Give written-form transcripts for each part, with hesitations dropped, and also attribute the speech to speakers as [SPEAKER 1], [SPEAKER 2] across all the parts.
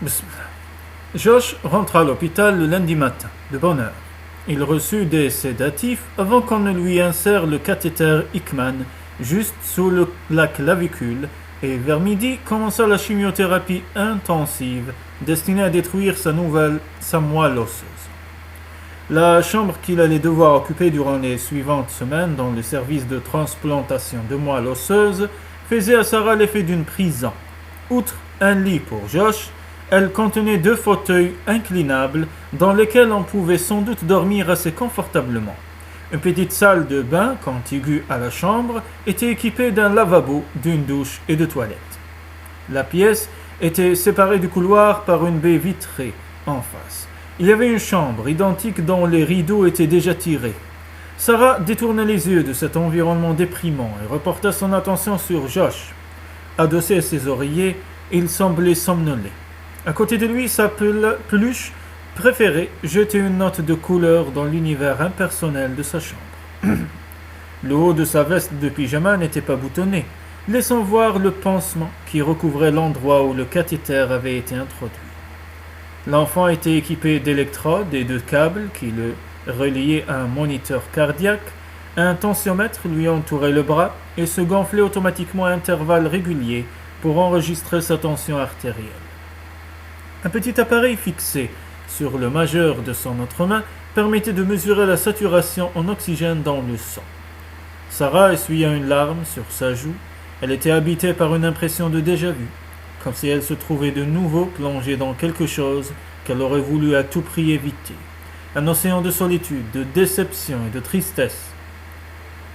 [SPEAKER 1] Bismillah. Josh rentra à l'hôpital le lundi matin, de bonne heure. Il reçut des sédatifs avant qu'on ne lui insère le cathéter Hickman juste sous la clavicule et vers midi commença la chimiothérapie intensive destinée à détruire sa moelle osseuse. La chambre qu'il allait devoir occuper durant les suivantes semaines dans le service de transplantation de moelle osseuse faisait à Sarah l'effet d'une prison. Outre un lit pour Josh, elle contenait 2 fauteuils inclinables dans lesquels on pouvait sans doute dormir assez confortablement. Une petite salle de bain contiguë à la chambre était équipée d'un lavabo, d'une douche et de toilettes. La pièce était séparée du couloir par une baie vitrée en face. Il y avait une chambre identique dont les rideaux étaient déjà tirés. Sarah détourna les yeux de cet environnement déprimant et reporta son attention sur Josh. Adossé à ses oreillers, il semblait somnoler. À côté de lui, sa peluche préférée jetait une note de couleur dans l'univers impersonnel de sa chambre. Le haut de sa veste de pyjama n'était pas boutonné, laissant voir le pansement qui recouvrait l'endroit où le cathéter avait été introduit. L'enfant était équipé d'électrodes et de câbles qui le reliaient à un moniteur cardiaque. Un tensiomètre lui entourait le bras et se gonflait automatiquement à intervalles réguliers pour enregistrer sa tension artérielle. Un petit appareil fixé sur le majeur de son autre main permettait de mesurer la saturation en oxygène dans le sang. Sarah essuya une larme sur sa joue. Elle était habitée par une impression de déjà-vu, comme si elle se trouvait de nouveau plongée dans quelque chose qu'elle aurait voulu à tout prix éviter. Un océan de solitude, de déception et de tristesse.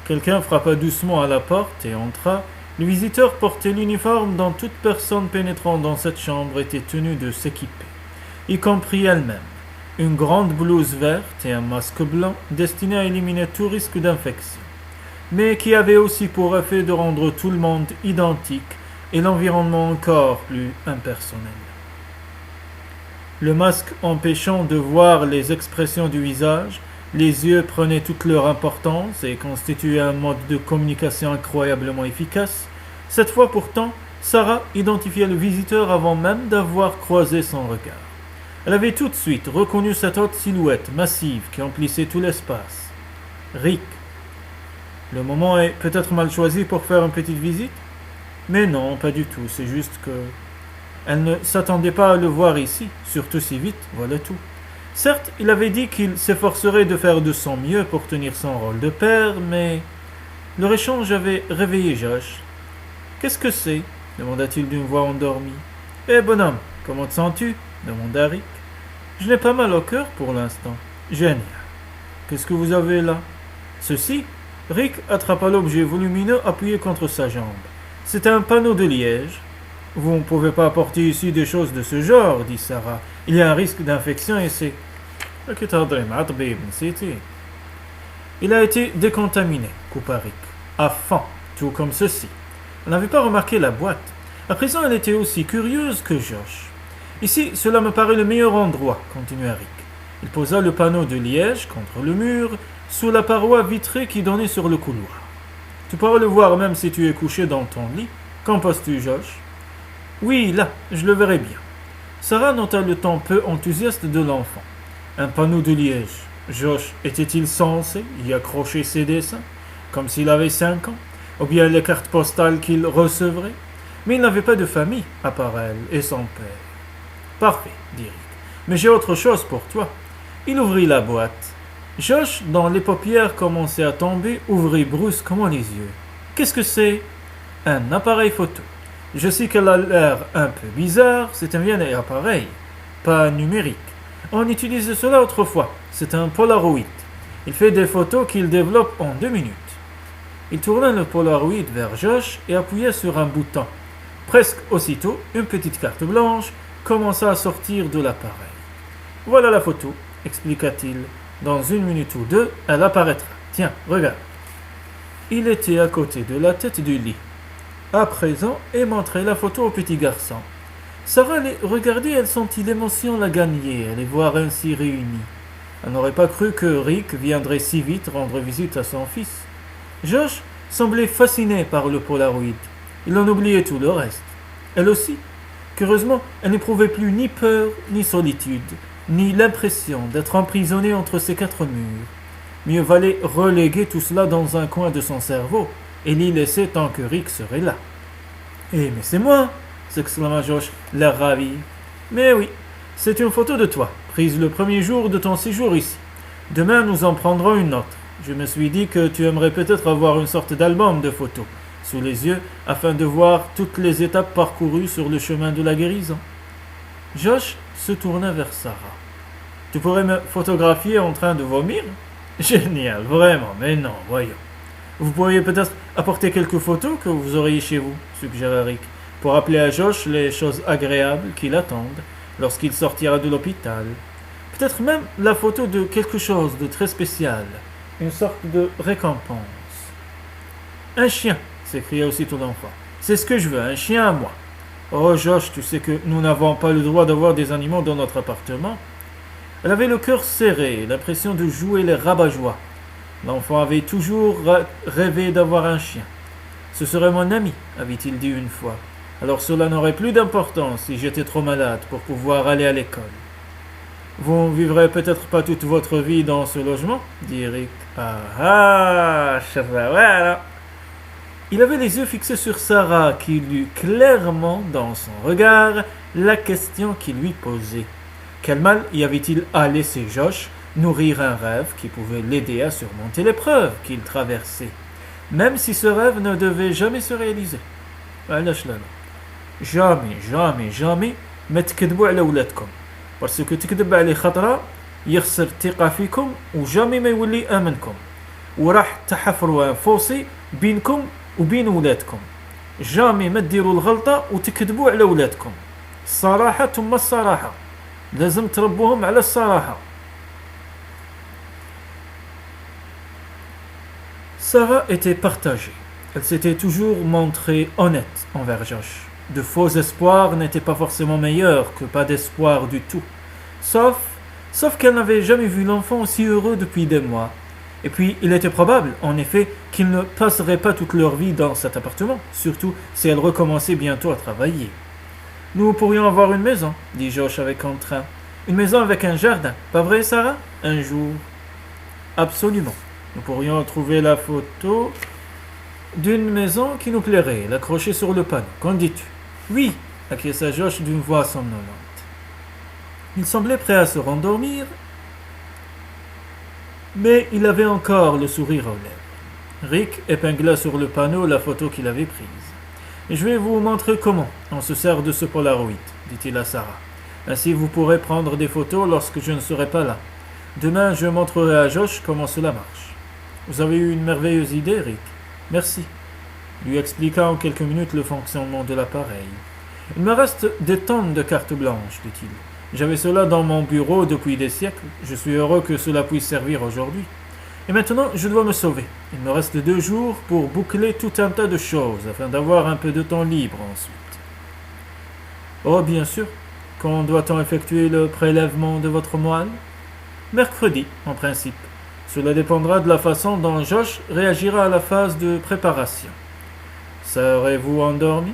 [SPEAKER 1] Quelqu'un frappa doucement à la porte et entra. Le visiteur portait l'uniforme dont toute personne pénétrant dans cette chambre était tenue de s'équiper, y compris elle-même. Une grande blouse verte et un masque blanc destiné à éliminer tout risque d'infection, mais qui avait aussi pour effet de rendre tout le monde identique et l'environnement encore plus impersonnel. Le masque empêchant de voir les expressions du visage, les yeux prenaient toute leur importance et constituaient un mode de communication incroyablement efficace. Cette fois pourtant, Sarah identifiait le visiteur avant même d'avoir croisé son regard. Elle avait tout de suite reconnu cette haute silhouette massive qui emplissait tout l'espace. Rick. Le moment est peut-être mal choisi pour faire une petite visite? Mais non, pas du tout, c'est juste que... Elle ne s'attendait pas à le voir ici, surtout si vite, voilà tout. Certes, il avait dit qu'il s'efforcerait de faire de son mieux pour tenir son rôle de père, mais... Leur échange avait réveillé Josh. « Qu'est-ce que c'est » demanda-t-il d'une voix endormie. « Eh bonhomme, comment te sens-tu » demanda Rick. « Je n'ai pas mal au cœur pour l'instant. »« Génial. Qu'est-ce que vous avez là » Ceci. Rick attrapa l'objet volumineux appuyé contre sa jambe. « C'est un panneau de liège. »« Vous ne pouvez pas apporter ici des choses de ce genre, » dit Sarah. « Il y a un risque d'infection et c'est... » Il a été décontaminé, coupa Rick. À fond, tout comme ceci. Elle n'avait pas remarqué la boîte. À présent, elle était aussi curieuse que Josh. Ici, cela me paraît le meilleur endroit, continua Rick. Il posa le panneau de liège contre le mur, sous la paroi vitrée qui donnait sur le couloir. Tu pourras le voir même si tu es couché dans ton lit. Qu'en penses-tu, Josh? Oui, là, je le verrai bien. Sarah nota le ton peu enthousiaste de l'enfant. Un panneau de liège. Josh était-il censé y accrocher ses dessins, comme s'il avait 5 ans, ou bien les cartes postales qu'il recevrait? Mais il n'avait pas de famille, à part elle et son père. Parfait, dit Rick. Mais j'ai autre chose pour toi. Il ouvrit la boîte. Josh, dont les paupières commençaient à tomber, ouvrit brusquement les yeux. Qu'est-ce que c'est? Un appareil photo. Je sais qu'elle a l'air un peu bizarre, c'est un vieil appareil, pas numérique. On utilisait cela autrefois, c'est un Polaroid. Il fait des photos qu'il développe en 2 minutes. Il tourna le Polaroid vers Josh et appuya sur un bouton. Presque aussitôt, une petite carte blanche commença à sortir de l'appareil. Voilà la photo, expliqua-t-il. Dans 1 minute ou 2, elle apparaîtra. Tiens, regarde. Il était à côté de la tête du lit, à présent, et montrait la photo au petit garçon. Sarah les regardait, elle sentit l'émotion la gagner, les voir ainsi réunis. Elle n'aurait pas cru que Rick viendrait si vite rendre visite à son fils. Josh semblait fasciné par le Polaroid. Il en oubliait tout le reste. Elle aussi. qu'heureusement, elle n'éprouvait plus ni peur, ni solitude, ni l'impression d'être emprisonnée entre ces quatre murs. Mieux valait reléguer tout cela dans un coin de son cerveau et l'y laisser tant que Rick serait là. « Eh, mais c'est moi !» s'exclama Josh, l'air ravi. « Mais oui, c'est une photo de toi, prise le premier jour de ton séjour ici. Demain, nous en prendrons une autre. Je me suis dit que tu aimerais peut-être avoir une sorte d'album de photos sous les yeux afin de voir toutes les étapes parcourues sur le chemin de la guérison. » Josh se tourna vers Sarah. « Tu pourrais me photographier en train de vomir ? Génial, vraiment, mais non, voyons. Vous pourriez peut-être apporter quelques photos que vous auriez chez vous, suggéra Rick, pour rappeler à Josh les choses agréables qui l'attendent lorsqu'il sortira de l'hôpital. Peut-être même la photo de quelque chose de très spécial, une sorte de récompense. Un chien, s'écria aussitôt l'enfant. C'est ce que je veux, un chien à moi. Oh Josh, tu sais que nous n'avons pas le droit d'avoir des animaux dans notre appartement. Elle avait le cœur serré, l'impression de jouer les rabat-joie. L'enfant avait toujours rêvé d'avoir un chien. Ce serait mon ami, avait-il dit une fois. Alors cela n'aurait plus d'importance si j'étais trop malade pour pouvoir aller à l'école. Vous ne vivrez peut-être pas toute votre vie dans ce logement, dit Eric. Ah, voilà. Il avait les yeux fixés sur Sarah, qui lut clairement dans son regard la question qu'il lui posait. Quel mal y avait-il à laisser Josh nourrir un rêve qui pouvait l'aider à surmonter l'épreuve qu'il traversait, même si ce rêve ne devait jamais se réaliser. Jamais ما تكذبوا على ولادكم parce que تكذب عليه خطرة يخسر الثقة فيكم وجامي ما يولي آمنكم وراح تحفروا أنفسي بينكم وبين ولادكم. جامي ما تديروا الغلطة وتكذبوا على ولادكم. الصراحة ثم الصراحة. لازم تربوهم على الصراحة. Sarah était partagée. Elle s'était toujours montrée honnête envers Josh. De faux espoirs n'étaient pas forcément meilleurs que pas d'espoir du tout. Sauf qu'elle n'avait jamais vu l'enfant aussi heureux depuis des mois. Et puis, il était probable, en effet, qu'ils ne passeraient pas toute leur vie dans cet appartement, surtout si elle recommençait bientôt à travailler. « Nous pourrions avoir une maison, » dit Josh avec entrain. « Une maison avec un jardin, pas vrai, Sarah ? Un jour. » « Absolument. Nous pourrions trouver la photo d'une maison qui nous plairait, l'accrocher sur le panneau. Qu'en dis-tu ? » « Oui, » acquiesça Josh d'une voix somnolente. Il semblait prêt à se rendormir, mais il avait encore le sourire aux lèvres. Rick épingla sur le panneau la photo qu'il avait prise. « Je vais vous montrer comment on se sert de ce Polaroid, » dit-il à Sarah. « Ainsi vous pourrez prendre des photos lorsque je ne serai pas là. Demain, je montrerai à Josh comment cela marche. »« Vous avez eu une merveilleuse idée, Rick. Merci. » Lui expliqua en quelques minutes le fonctionnement de l'appareil. « Il me reste des tonnes de cartes blanches, dit-il. J'avais cela dans mon bureau depuis des siècles. Je suis heureux que cela puisse servir aujourd'hui. Et maintenant, je dois me sauver. Il me reste 2 jours pour boucler tout un tas de choses afin d'avoir un peu de temps libre ensuite. »« Oh, bien sûr. Quand doit-on effectuer le prélèvement de votre moelle ? » ?»« Mercredi, en principe. Cela dépendra de la façon dont Josh réagira à la phase de préparation. » « Serez-vous endormi ? » ?»«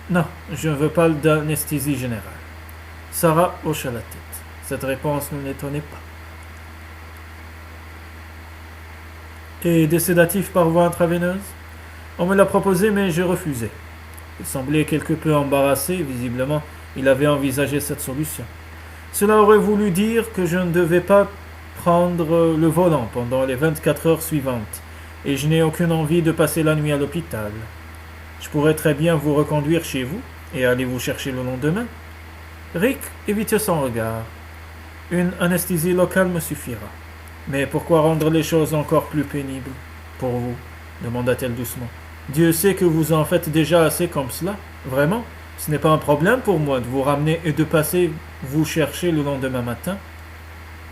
[SPEAKER 1] Non, je ne veux pas d'anesthésie générale. » Sarah hocha la tête. Cette réponse ne l'étonnait pas. « Et des sédatifs par voie intraveineuse ? » ?»« On me l'a proposé, mais j'ai refusé. » Il semblait quelque peu embarrassé, visiblement, il avait envisagé cette solution. Cela aurait voulu dire que je ne devais pas prendre le volant pendant les 24 heures suivantes, et je n'ai aucune envie de passer la nuit à l'hôpital. Je pourrais très bien vous reconduire chez vous et aller vous chercher le lendemain. Rick évitait son regard. Une anesthésie locale me suffira. Mais pourquoi rendre les choses encore plus pénibles pour vous ? Demanda-t-elle doucement. Dieu sait que vous en faites déjà assez comme cela. Vraiment, ce n'est pas un problème pour moi de vous ramener et de passer vous chercher le lendemain matin.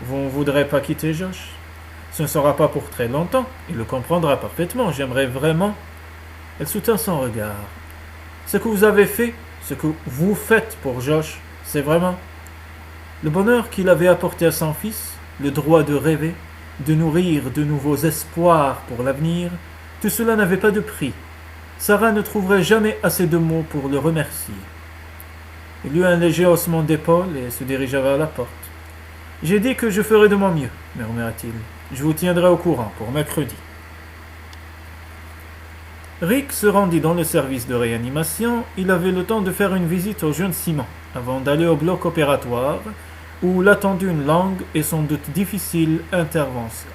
[SPEAKER 1] Vous ne voudrez pas quitter Josh ? Ce ne sera pas pour très longtemps. Il le comprendra parfaitement. J'aimerais vraiment... Elle soutint son regard. Ce que vous avez fait, ce que vous faites pour Josh, c'est vraiment le bonheur qu'il avait apporté à son fils, le droit de rêver, de nourrir de nouveaux espoirs pour l'avenir. Tout cela n'avait pas de prix. Sarah ne trouverait jamais assez de mots pour le remercier. Il eut un léger haussement d'épaule et se dirigea vers la porte. « J'ai dit que je ferai de mon mieux, murmura-t-il. Je vous tiendrai au courant pour mercredi. » Rick se rendit dans le service de réanimation. Il avait le temps de faire une visite au jeune Simon avant d'aller au bloc opératoire où l'attendait une longue et sans doute difficile intervention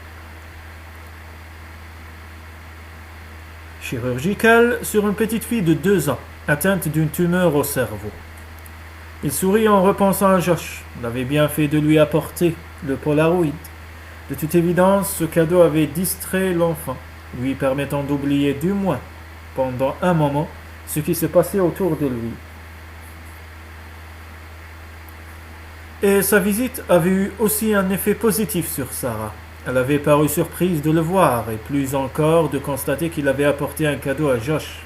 [SPEAKER 1] chirurgicale sur une petite fille de 2 ans atteinte d'une tumeur au cerveau. Il sourit en repensant à Josh. Il avait bien fait de lui apporter le Polaroid. De toute évidence, ce cadeau avait distrait l'enfant, lui permettant d'oublier du moins, pendant un moment, ce qui se passait autour de lui. Et sa visite avait eu aussi un effet positif sur Sarah. Elle avait paru surprise de le voir, et plus encore de constater qu'il avait apporté un cadeau à Josh.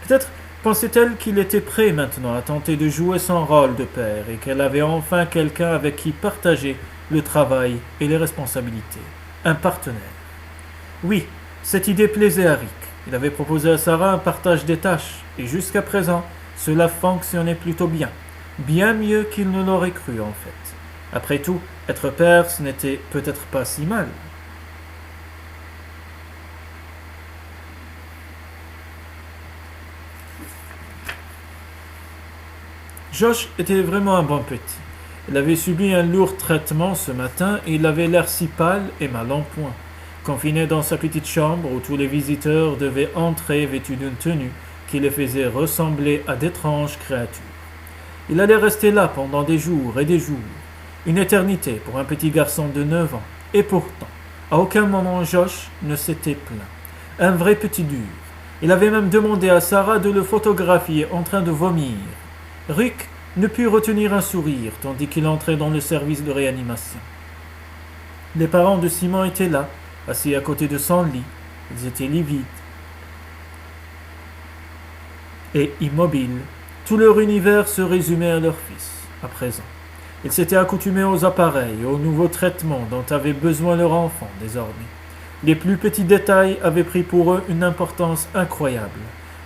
[SPEAKER 1] Peut-être pensait-elle qu'il était prêt maintenant à tenter de jouer son rôle de père et qu'elle avait enfin quelqu'un avec qui partager le travail et les responsabilités. Un partenaire. Oui, cette idée plaisait à Rick. Il avait proposé à Sarah un partage des tâches et jusqu'à présent, cela fonctionnait plutôt bien. Bien mieux qu'il ne l'aurait cru en fait. Après tout, être père, ce n'était peut-être pas si mal. Josh était vraiment un bon petit. Il avait subi un lourd traitement ce matin et il avait l'air si pâle et mal en point, confiné dans sa petite chambre où tous les visiteurs devaient entrer vêtus d'une tenue qui les faisait ressembler à d'étranges créatures. Il allait rester là pendant des jours et des jours, une éternité pour un petit garçon de 9 ans, et pourtant, à aucun moment Josh ne s'était plaint. Un vrai petit dur. Il avait même demandé à Sarah de le photographier en train de vomir. Rick ne put retenir un sourire tandis qu'il entrait dans le service de réanimation. Les parents de Simon étaient là, assis à côté de son lit. Ils étaient livides et immobiles. Tout leur univers se résumait à leur fils, à présent. Ils s'étaient accoutumés aux appareils et aux nouveaux traitements dont avait besoin leur enfant désormais. Les plus petits détails avaient pris pour eux une importance incroyable.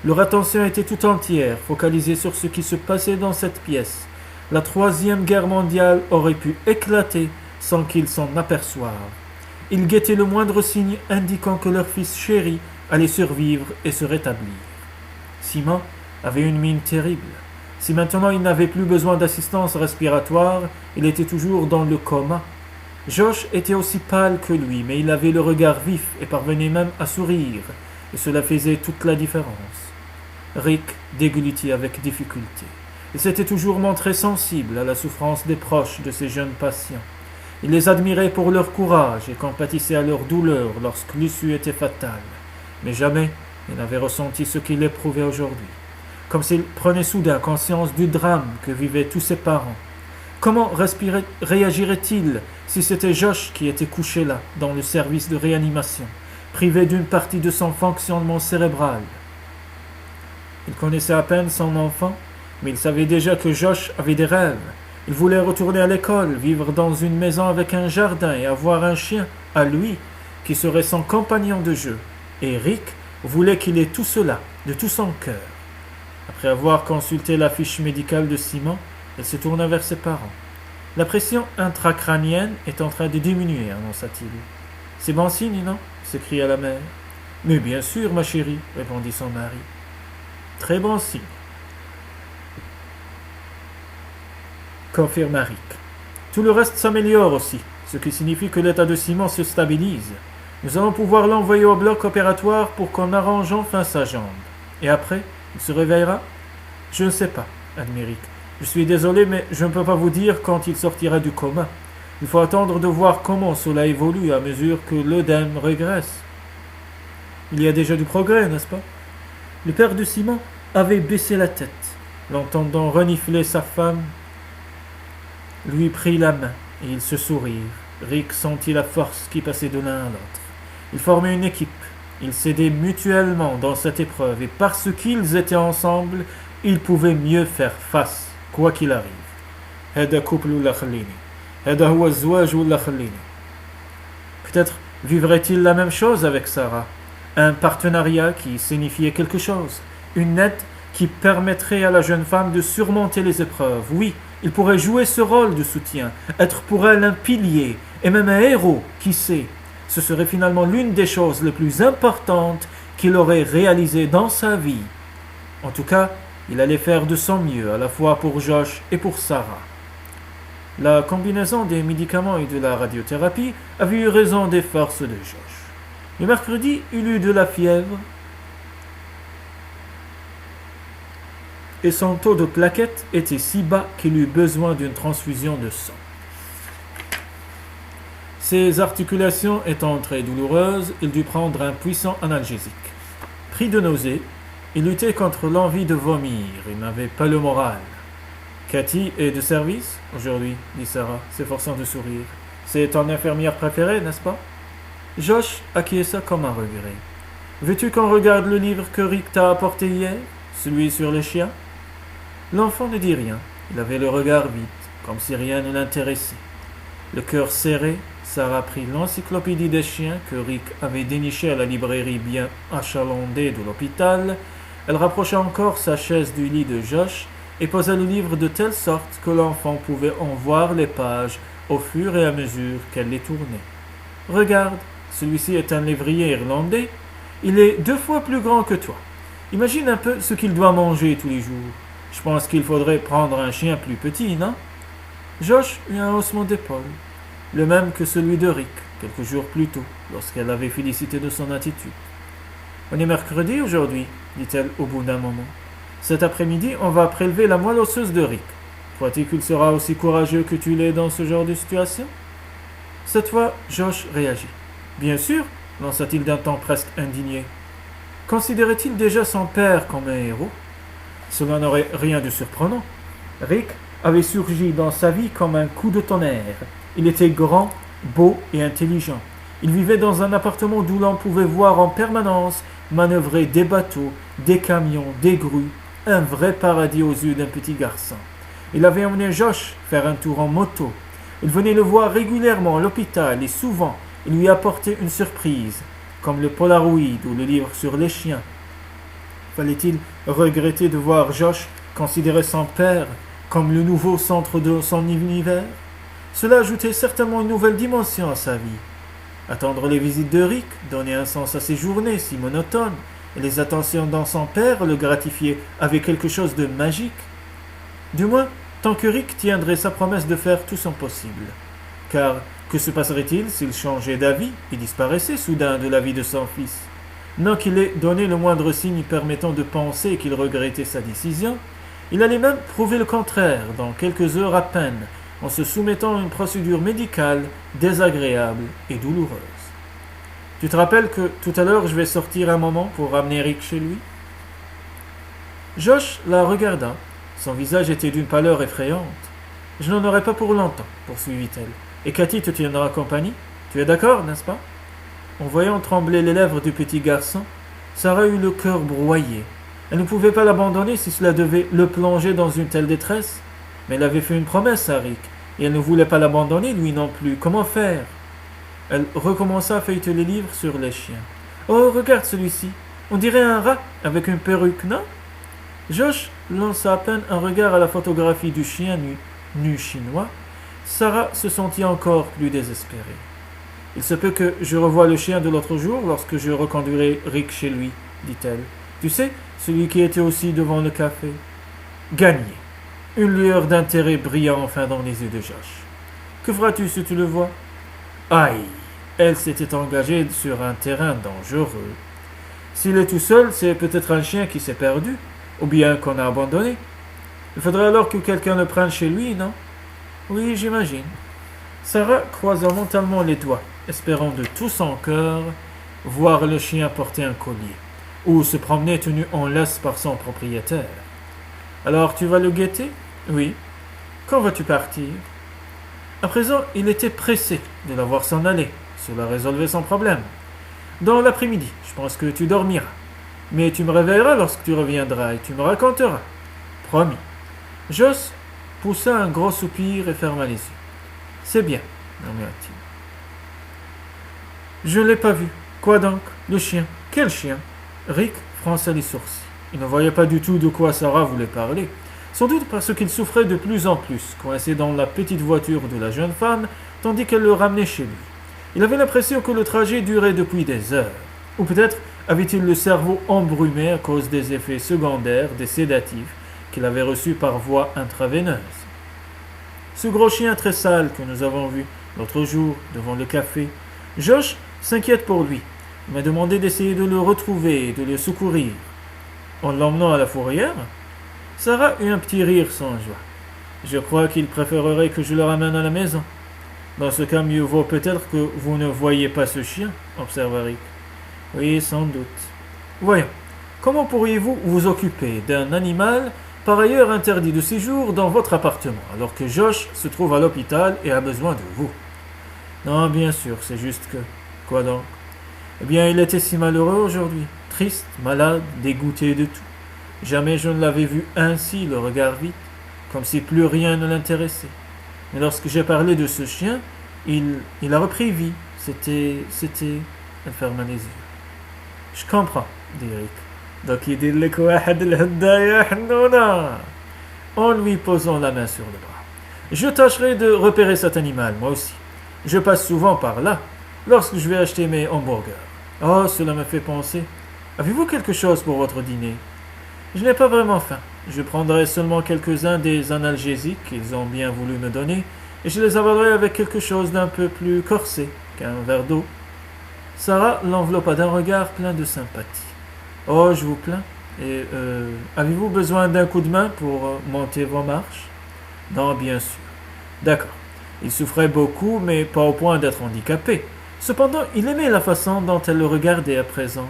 [SPEAKER 1] Leur attention était tout entière focalisée sur ce qui se passait dans cette pièce. La Troisième Guerre mondiale aurait pu éclater sans qu'ils s'en aperçoivent. Ils guettaient le moindre signe indiquant que leur fils chéri allait survivre et se rétablir. Simon avait une mine terrible. Si maintenant il n'avait plus besoin d'assistance respiratoire, il était toujours dans le coma. Josh était aussi pâle que lui, mais il avait le regard vif et parvenait même à sourire, et cela faisait toute la différence. Rick déglutit avec difficulté. Il s'était toujours montré sensible à la souffrance des proches de ses jeunes patients. Il les admirait pour leur courage et compatissait à leur douleur lorsque l'issue était fatale. Mais jamais il n'avait ressenti ce qu'il éprouvait aujourd'hui. Comme s'il prenait soudain conscience du drame que vivaient tous ses parents. Comment réagirait-il si c'était Josh qui était couché là, dans le service de réanimation, privé d'une partie de son fonctionnement cérébral? Il connaissait à peine son enfant, mais il savait déjà que Josh avait des rêves. Il voulait retourner à l'école, vivre dans une maison avec un jardin et avoir un chien, à lui, qui serait son compagnon de jeu. Et Rick voulait qu'il ait tout cela, de tout son cœur. Après avoir consulté la fiche médicale de Simon, elle se tourna vers ses parents. La pression intracrânienne est en train de diminuer, annonça-t-il. C'est bon signe, non? S'écria la mère. Mais bien sûr, ma chérie, répondit son mari. Très bon signe, confirma Rick. Tout le reste s'améliore aussi, ce qui signifie que l'état de Simon se stabilise. Nous allons pouvoir l'envoyer au bloc opératoire pour qu'on arrange enfin sa jambe. Et après, il se réveillera? Je ne sais pas, admit Rick. Je suis désolé, mais je ne peux pas vous dire quand il sortira du coma. Il faut attendre de voir comment cela évolue à mesure que l'œdème régresse. Il y a déjà du progrès, n'est-ce pas? Le père de Simon avait baissé la tête. L'entendant renifler sa femme, lui prit la main et ils se sourirent. Rick sentit la force qui passait de l'un à l'autre. Ils formaient une équipe. Ils s'aidaient mutuellement dans cette épreuve et parce qu'ils étaient ensemble, ils pouvaient mieux faire face, quoi qu'il arrive. Peut-être vivrait-il la même chose avec Sarah. Un partenariat qui signifiait quelque chose. Une aide qui permettrait à la jeune femme de surmonter les épreuves. Oui, il pourrait jouer ce rôle de soutien, être pour elle un pilier et même un héros, qui sait. Ce serait finalement l'une des choses les plus importantes qu'il aurait réalisées dans sa vie. En tout cas, il allait faire de son mieux, à la fois pour Josh et pour Sarah. La combinaison des médicaments et de la radiothérapie avait eu raison des forces de Josh. Le mercredi, il eut de la fièvre et son taux de plaquettes était si bas qu'il eut besoin d'une transfusion de sang. Ses articulations étant très douloureuses, il dut prendre un puissant analgésique. Pris de nausées, il luttait contre l'envie de vomir. Il n'avait pas le moral. Cathy est de service aujourd'hui, dit Sarah, s'efforçant de sourire. C'est ton infirmière préférée, n'est-ce pas? Josh acquiesça comme un regret. Veux-tu qu'on regarde le livre que Rick t'a apporté hier, celui sur les chiens? L'enfant ne dit rien. Il avait le regard vide, comme si rien ne l'intéressait. Le cœur serré, Sarah prit l'encyclopédie des chiens que Rick avait dénichée à la librairie bien achalandée de l'hôpital. Elle rapprocha encore sa chaise du lit de Josh et posa le livre de telle sorte que l'enfant pouvait en voir les pages au fur et à mesure qu'elle les tournait. « Regarde, celui-ci est un lévrier irlandais. Il est 2 fois plus grand que toi. Imagine un peu ce qu'il doit manger tous les jours. Je pense qu'il faudrait prendre un chien plus petit, non ?» Josh eut un haussement d'épaule, le même que celui de Rick, quelques jours plus tôt, lorsqu'elle l'avait félicité de son attitude. « On est mercredi aujourd'hui, dit-elle au bout d'un moment. Cet après-midi, on va prélever la moelle osseuse de Rick. Crois-tu qu'il sera aussi courageux que tu l'es dans ce genre de situation? Cette fois, Josh réagit. Bien sûr, lança-t-il d'un ton presque indigné. Considérait-il déjà son père comme un héros? Cela n'aurait rien de surprenant. Rick avait surgi dans sa vie comme un coup de tonnerre. Il était grand, beau et intelligent. Il vivait dans un appartement d'où l'on pouvait voir en permanence manœuvrer des bateaux, des camions, des grues, un vrai paradis aux yeux d'un petit garçon. Il avait emmené Josh faire un tour en moto. Il venait le voir régulièrement à l'hôpital et souvent il lui apportait une surprise, comme le Polaroid ou le livre sur les chiens. Fallait-il regretter de voir Josh considérer son père comme le nouveau centre de son univers? Cela ajoutait certainement une nouvelle dimension à sa vie. Attendre les visites de Rick donnait un sens à ses journées si monotones, et les attentions dans son père le gratifiaient avec quelque chose de magique. Du moins, tant que Rick tiendrait sa promesse de faire tout son possible. Car que se passerait-il s'il changeait d'avis et disparaissait soudain de la vie de son fils? Non qu'il ait donné le moindre signe permettant de penser qu'il regrettait sa décision, il allait même prouver le contraire dans quelques heures à peine, en se soumettant à une procédure médicale désagréable et douloureuse. Tu te rappelles que tout à l'heure je vais sortir un moment pour ramener Rick chez lui? Josh la regarda. Son visage était d'une pâleur effrayante. Je n'en aurai pas pour longtemps, poursuivit-elle. Et Cathy te tiendra compagnie? Tu es d'accord, n'est-ce pas? En voyant trembler les lèvres du petit garçon, Sarah eut le cœur broyé. Elle ne pouvait pas l'abandonner si cela devait le plonger dans une telle détresse. Mais elle avait fait une promesse à Rick, et elle ne voulait pas l'abandonner lui non plus. Comment faire? Elle recommença à feuilleter les livres sur les chiens. Oh, regarde celui-ci. On dirait un rat avec une perruque, non? Josh lança à peine un regard à la photographie du chien nu chinois. Sarah se sentit encore plus désespérée. Il se peut que je revoie le chien de l'autre jour lorsque je reconduirai Rick chez lui, dit-elle. Tu sais, celui qui était aussi devant le café. Gagné. Une lueur d'intérêt brillant enfin dans les yeux de Josh. Que feras-tu si tu le vois? Aïe, elle s'était engagée sur un terrain dangereux. S'il est tout seul, c'est peut-être un chien qui s'est perdu, ou bien qu'on a abandonné. Il faudrait alors que quelqu'un le prenne chez lui, non? Oui, j'imagine. Sarah croisa mentalement les doigts, espérant de tout son cœur voir le chien porter un collier, ou se promener tenu en laisse par son propriétaire. Alors tu vas le guetter? Oui. Quand vas-tu partir? À présent, il était pressé de la voir s'en aller. Cela résolvait son problème. Dans l'après-midi, je pense que tu dormiras. Mais tu me réveilleras lorsque tu reviendras et tu me raconteras. Promis. Josh poussa un gros soupir et ferma les yeux. C'est bien, murmura-t-il. Je ne l'ai pas vu. Quoi donc? Le chien. Quel chien? Rick fronça les sourcils. Il ne voyait pas du tout de quoi Sarah voulait parler, sans doute parce qu'il souffrait de plus en plus, coincé dans la petite voiture de la jeune femme, tandis qu'elle le ramenait chez lui. Il avait l'impression que le trajet durait depuis des heures, ou peut-être avait-il le cerveau embrumé à cause des effets secondaires des sédatifs qu'il avait reçus par voie intraveineuse. Ce gros chien très sale que nous avons vu l'autre jour devant le café, Josh s'inquiète pour lui. Il m'a demandé d'essayer de le retrouver et de le secourir. En l'emmenant à la fourrière, Sarah eut un petit rire sans joie. Je crois qu'il préférerait que je le ramène à la maison. Dans ce cas, mieux vaut peut-être que vous ne voyiez pas ce chien, observa Rick. Oui, sans doute. Voyons, comment pourriez-vous vous occuper d'un animal par ailleurs interdit de séjour dans votre appartement, alors que Josh se trouve à l'hôpital et a besoin de vous? Non, bien sûr, c'est juste que... Quoi donc? Eh bien, il était si malheureux aujourd'hui, triste, malade, dégoûté de tout. Jamais je ne l'avais vu ainsi, le regard vide, comme si plus rien ne l'intéressait. Mais lorsque j'ai parlé de ce chien, il a repris vie. C'était... Elle ferma les yeux. Je comprends, dit Rick. Donc il dit en lui posant la main sur le bras. Je tâcherai de repérer cet animal, moi aussi. Je passe souvent par là, lorsque je vais acheter mes hamburgers. Oh, cela me fait penser. Avez-vous quelque chose pour votre dîner? Je n'ai pas vraiment faim. Je prendrai seulement quelques-uns des analgésiques qu'ils ont bien voulu me donner, et je les avalerai avec quelque chose d'un peu plus corsé qu'un verre d'eau. Sarah l'enveloppa d'un regard plein de sympathie. Oh, je vous plains. Et avez-vous besoin d'un coup de main pour monter vos marches? Non, bien sûr. D'accord. Il souffrait beaucoup, mais pas au point d'être handicapé. Cependant, il aimait la façon dont elle le regardait à présent,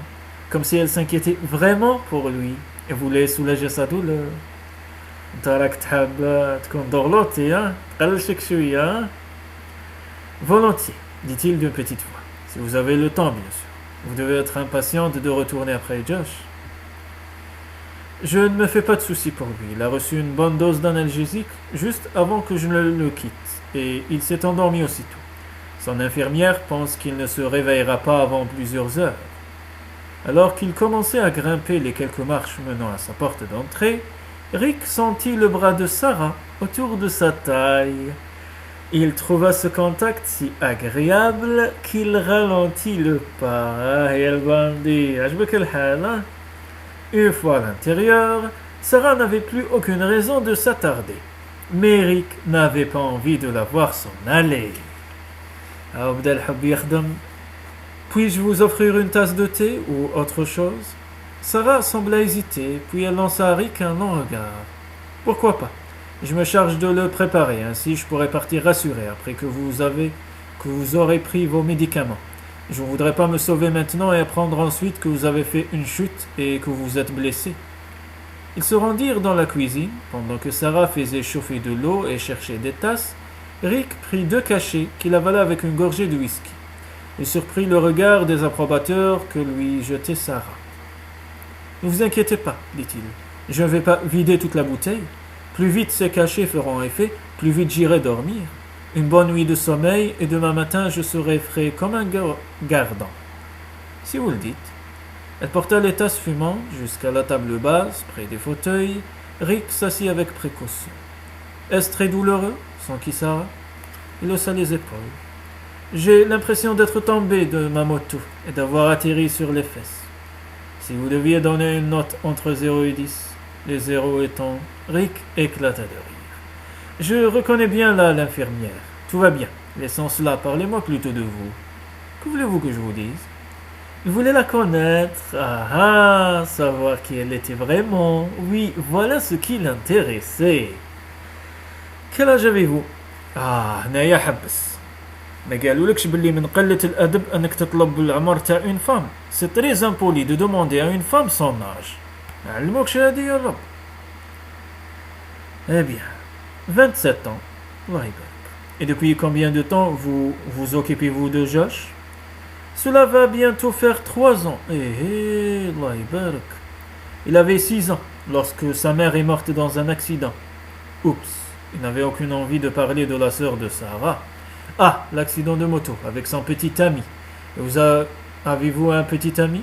[SPEAKER 1] comme si elle s'inquiétait vraiment pour lui et voulait soulager sa douleur. Volontiers, dit-il d'une petite voix. Si vous avez le temps, bien sûr. Vous devez être impatiente de retourner après Josh. Je ne me fais pas de soucis pour lui. Il a reçu une bonne dose d'analgésique juste avant que je ne le quitte, et il s'est endormi aussitôt. Son infirmière pense qu'il ne se réveillera pas avant plusieurs heures. Alors qu'il commençait à grimper les quelques marches menant à sa porte d'entrée, Rick sentit le bras de Sarah autour de sa taille. Il trouva ce contact si agréable qu'il ralentit le pas. Une fois à l'intérieur, Sarah n'avait plus aucune raison de s'attarder. Mais Rick n'avait pas envie de la voir s'en aller. Puis-je vous offrir une tasse de thé ou autre chose? Sarah sembla hésiter, puis elle lança à Rick un long regard. Pourquoi pas? Je me charge de le préparer, ainsi je pourrai partir rassuré après que vous aurez pris vos médicaments. Je ne voudrais pas me sauver maintenant et apprendre ensuite que vous avez fait une chute et que vous êtes blessé. Ils se rendirent dans la cuisine, pendant que Sarah faisait chauffer de l'eau et cherchait des tasses. Rick prit 2 cachets qu'il avala avec une gorgée de whisky. Il surprit le regard des approbateurs que lui jetait Sarah. « Ne vous inquiétez pas, dit-il. Je ne vais pas vider toute la bouteille. Plus vite ces cachets feront effet, plus vite j'irai dormir. Une bonne nuit de sommeil et demain matin je serai frais comme un gardant. Si vous le dites. » Elle porta les tasses fumantes jusqu'à la table basse, près des fauteuils. Rick s'assit avec précaution. « Est-ce très douloureux ?» s'enquit Sarah. Il haussa les épaules. « J'ai l'impression d'être tombé de ma moto et d'avoir atterri sur les fesses. Si vous deviez donner une note entre 0 et 10, les 0 étant... » Rick éclata de rire. « Je reconnais bien là l'infirmière. Tout va bien. Laissons cela, parlez-moi plutôt de vous. Que voulez-vous que je vous dise? » Il voulait la connaître. Savoir qui elle était vraiment. Oui, voilà ce qui l'intéressait. Quel âge avez-vous? هنايا حبس. ما قالولكش باللي من قلة الأدب أنك تطلب العمر تاع une femme. C'est très impoli de demander à une femme son âge. علموكش هادي يا رب. Eh bien, 27 ans. الله يبارك. Et depuis combien de temps vous occupez-vous de Josh? Cela va bientôt faire 3 ans. Allah يبارك. Il avait 6 ans lorsque sa mère est morte dans un accident. Oups, il n'avait aucune envie de parler de la sœur de Sarah. L'accident de moto avec son petit ami. Avez-vous un petit ami?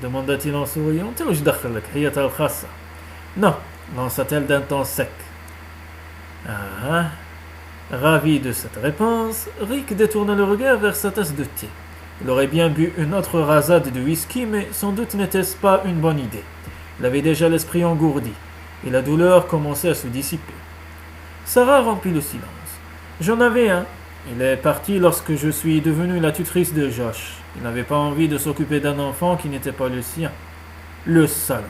[SPEAKER 1] demanda-t-il en souriant. Non, lança-t-elle d'un ton sec. Ravi de cette réponse, Rick détourna le regard vers sa tasse de thé. Il aurait bien bu une autre rasade de whisky, mais sans doute n'était-ce pas une bonne idée. Il avait déjà l'esprit engourdi, et la douleur commençait à se dissiper. Sarah rompit le silence. J'en avais un. Il est parti lorsque je suis devenue la tutrice de Josh. Il n'avait pas envie de s'occuper d'un enfant qui n'était pas le sien. Le salaud.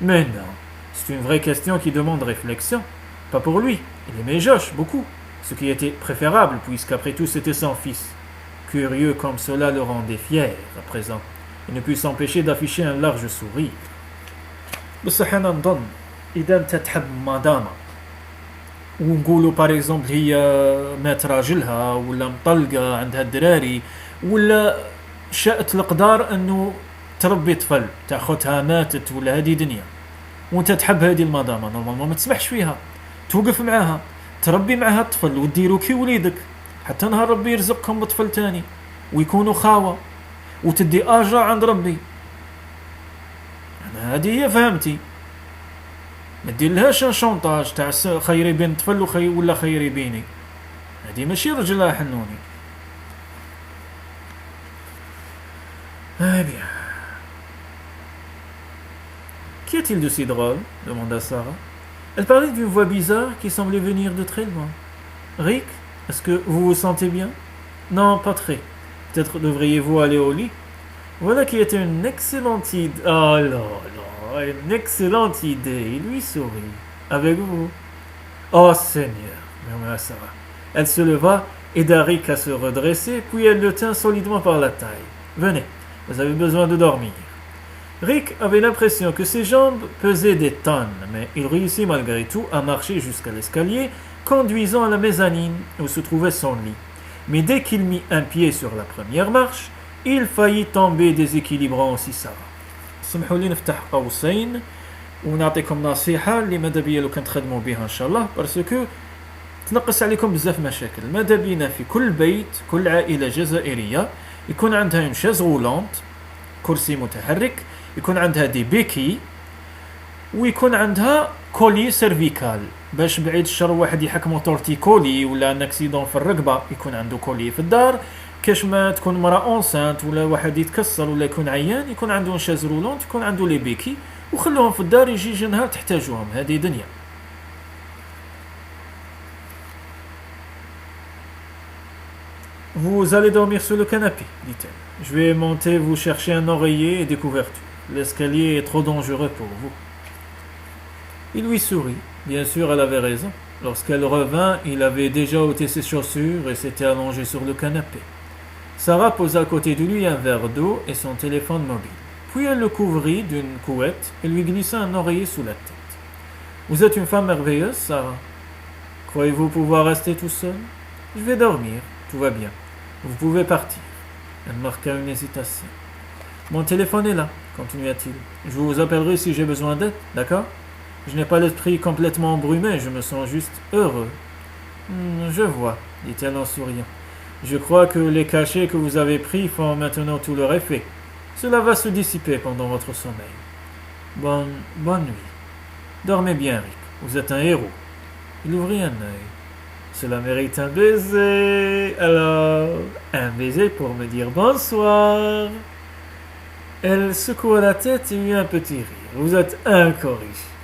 [SPEAKER 1] Mais non, c'est une vraie question qui demande réflexion. Pas pour lui, il aimait Josh beaucoup, ce qui était préférable puisqu'après tout c'était son fils. Curieux comme cela le rendait fier à présent. Il ne put s'empêcher d'afficher un large sourire. بصح أنا نظن إذا أنت تحب مدامة ونقولوا باغ اكزومبل هي مات راجلها ولا مطلقة عندها الدراري ولا شاءت القدار أنه تربي طفل تاع خوتها ماتت ولا هذه دنيا وانت تحب هذه المدامة نورمالمون ما تسمحش فيها توقف معاها تربي معاها الطفل وديرو كي وليدك حتى نهار ربي يرزقكم بطفل تاني ويكونوا خاوة وتدي أجر عند ربي. هذه هي فهمتي. ما ديرلهاش شونطاج تاع خيري بين طفل ولا خيري بيني. هذه ماشي رجلها حنوني. Eh bien. Qu'y a-t-il de si drôle demanda Sarah. Elle parlait d'une voix bizarre qui semblait venir de très loin. Rick, est-ce que vous vous sentez bien? Non, pas très. Peut-être devriez-vous aller au lit? Voilà qui était une excellente idée. Oh là, une excellente idée. Il lui sourit. Avec vous. Oh Seigneur, murmura Sarah. Elle se leva, aida Rick à se redresser, puis elle le tint solidement par la taille. Venez, vous avez besoin de dormir. Rick avait l'impression que ses jambes pesaient des tonnes, mais il réussit malgré tout à marcher jusqu'à l'escalier, conduisant à la mezzanine où se trouvait son lit. Mais dès qu'il mit un pied sur la première marche, il faillit tomber déséquilibrant aussi Sarah. سمحوا لي نفتح قوسين ونعطيكم نصيحة اللي ماذا بيا لو كان تخدموا بها إن شاء الله بارسكو تنقص عليكم بزاف مشاكل. ماذا بينا في كل بيت كل عائلة جزائرية يكون عندها une chaise roulante كرسي متحرك يكون عندها دي بيكي ويكون عندها كولي سيرفيكال باش بعيد الشر واحد يحكمو طورتي كولي ولا ان اكسيدون في الرقبة يكون عنده كولي في الدار كاش ما تكون مرأة اونسانت ولا واحد يتكسر ولا يكون عيان يكون عنده شاز رولونت يكون عنده لي بيكي وخلوهم في الدار يجي نهار تحتاجوهم. هذه دنيا. Vous allez dormir sur le canapé, dit-elle. Je vais monter vous chercher un oreiller et des couvertures. L'escalier est trop dangereux pour vous. Il lui sourit. Bien sûr, elle avait raison. Lorsqu'elle revint, il avait déjà ôté ses chaussures et s'était allongé sur le canapé. Sarah posa à côté de lui un verre d'eau et son téléphone mobile. Puis elle le couvrit d'une couette et lui glissa un oreiller sous la tête. Vous êtes une femme merveilleuse, Sarah. Croyez-vous pouvoir rester tout seul? Je vais dormir, tout va bien. Vous pouvez partir. Elle marqua une hésitation. Mon téléphone est là, continua-t-il. Je vous appellerai si j'ai besoin d'aide, d'accord? Je n'ai pas l'esprit complètement embrumé, je me sens juste heureux. Je vois, dit-elle en souriant. Je crois que les cachets que vous avez pris font maintenant tout leur effet. Cela va se dissiper pendant votre sommeil. Bonne nuit. Dormez bien, Rick. Vous êtes un héros. Il ouvrit un œil. Cela mérite un baiser. Alors, un baiser pour me dire bonsoir. Elle secoua la tête et eut un petit rire. Vous êtes incorrigible.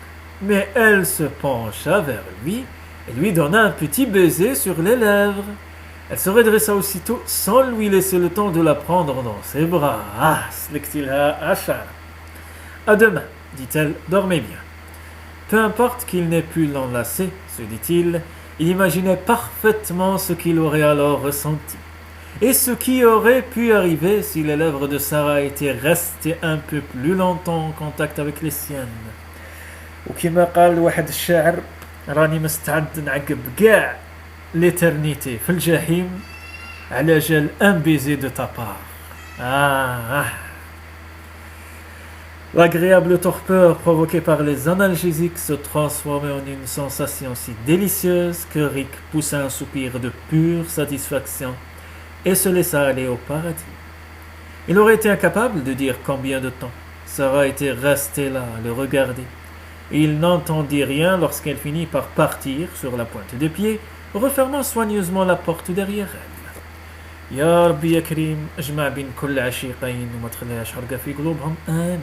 [SPEAKER 1] Mais elle se pencha vers lui et lui donna un petit baiser sur les lèvres. Elle se redressa aussitôt sans lui laisser le temps de la prendre dans ses bras. Ah, sliktilha achar. À demain, dit-elle, dormez bien. Peu importe qu'il n'ait pu l'enlacer, se dit-il, il imaginait parfaitement ce qu'il aurait alors ressenti. Et ce qui aurait pu arriver si les lèvres de Sarah étaient restées un peu plus longtemps en contact avec les siennes. وكما قال واحد الشاعر راني مستعد نعقب كاع l'éternité في الجحيم على جال un baiser de ta part. L'agréable torpeur provoquée par les analgésiques se transformait en une sensation si délicieuse que Rick poussa un soupir de pure satisfaction et se laissa aller au paradis. Il aurait été incapable de dire combien de temps. Sarah était restée là, à le regarder. Il n'entendit rien lorsqu'elle finit par partir sur la pointe des pieds, refermant soigneusement la porte derrière elle. يا ربي يا كريم اجمع بين كل عشيقين وما تخليهاش حرقة في قلوبهم آمين.